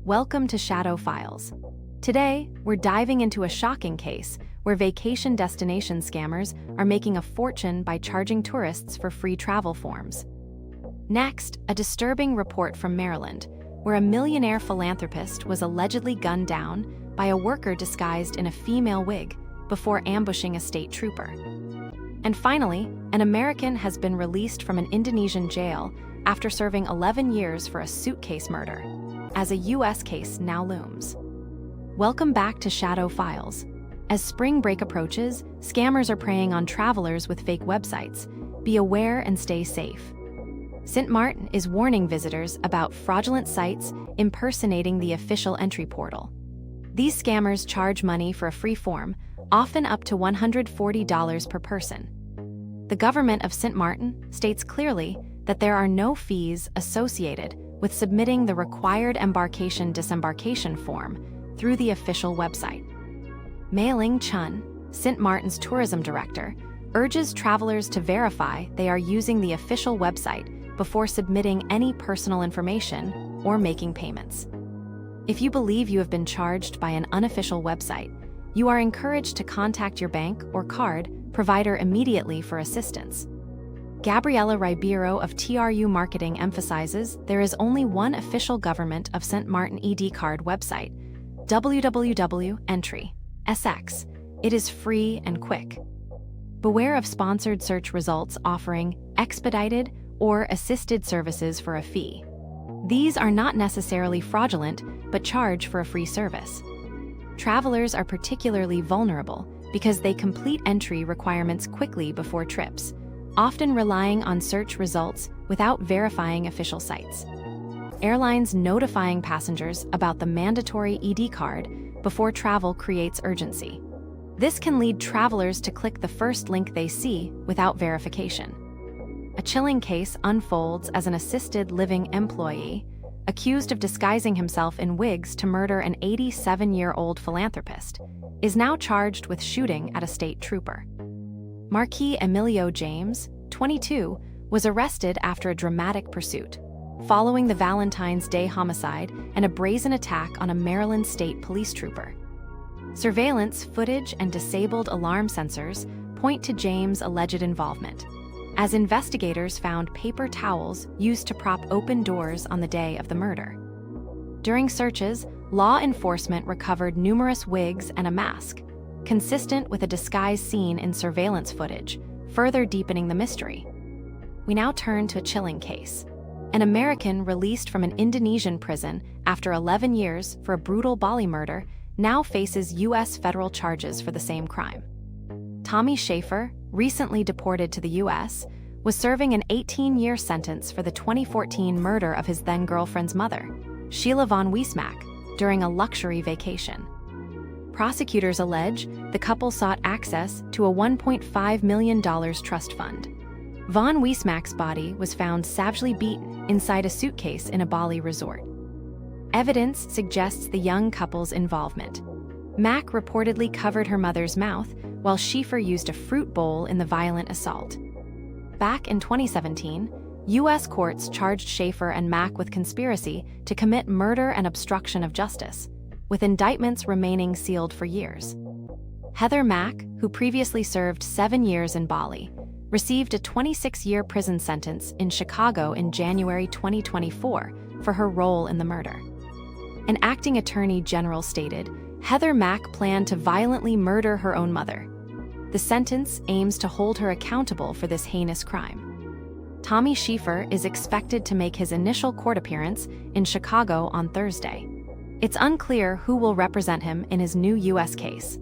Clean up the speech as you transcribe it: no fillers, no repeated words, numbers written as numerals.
Welcome to Shadow Files. Today, we're diving into a shocking case where vacation destination scammers are making a fortune by charging tourists for free travel forms. Next, a disturbing report from Maryland, where a millionaire philanthropist was allegedly gunned down by a worker disguised in a female wig before ambushing a state trooper. And finally, an American has been released from an Indonesian jail after serving 11 years for a suitcase murder, as a U.S. case now looms. Welcome back to Shadow Files. As spring break approaches, scammers are preying on travelers with fake websites. Be aware and stay safe. St. Martin is warning visitors about fraudulent sites impersonating the official entry portal. These scammers charge money for a free form, often up to $140 per person. The government of St. Martin states clearly that there are no fees associated with submitting the required embarkation-disembarkation form through the official website. Mei-Ling Chun, St. Martin's tourism director, urges travelers to verify they are using the official website before submitting any personal information or making payments. If you believe you have been charged by an unofficial website, you are encouraged to contact your bank or card provider immediately for assistance. Gabriela Ribeiro of TRU Marketing emphasizes there is only one official government of St. Martin ED card website, www.entry.sx. It is free and quick. Beware of sponsored search results offering expedited or assisted services for a fee. These are not necessarily fraudulent, but charge for a free service. Travelers are particularly vulnerable because they complete entry requirements quickly before trips, often relying on search results without verifying official sites. Airlines notifying passengers about the mandatory ED card before travel creates urgency. This can lead travelers to click the first link they see without verification. A chilling case unfolds as an assisted living employee, accused of disguising himself in wigs to murder an 87-year-old philanthropist, is now charged with shooting at a state trooper. Marquis Emilio James, 22, was arrested after a dramatic pursuit, following the Valentine's Day homicide and a brazen attack on a Maryland state police trooper. Surveillance footage and disabled alarm sensors point to James' alleged involvement, as investigators found paper towels used to prop open doors on the day of the murder. During searches, law enforcement recovered numerous wigs and a mask, consistent with a disguise seen in surveillance footage, further deepening the mystery. We now turn to a chilling case. An American released from an Indonesian prison after 11 years for a brutal Bali murder now faces U.S. federal charges for the same crime. Tommy Schaefer, recently deported to the U.S., was serving an 18-year sentence for the 2014 murder of his then-girlfriend's mother, Sheila von Wiesmack, during a luxury vacation. Prosecutors allege the couple sought access to a $1.5 million trust fund. Von Wiesmack's body was found savagely beaten inside a suitcase in a Bali resort. Evidence suggests the young couple's involvement. Mack reportedly covered her mother's mouth, while Schaefer used a fruit bowl in the violent assault. Back in 2017, U.S. courts charged Schaefer and Mack with conspiracy to commit murder and obstruction of justice, with indictments remaining sealed for years. Heather Mack, who previously served 7 years in Bali, received a 26-year prison sentence in Chicago in January 2024 for her role in the murder. An acting attorney general stated, Heather Mack planned to violently murder her own mother. The sentence aims to hold her accountable for this heinous crime. Tommy Schaefer is expected to make his initial court appearance in Chicago on Thursday. It's unclear who will represent him in his new U.S. case.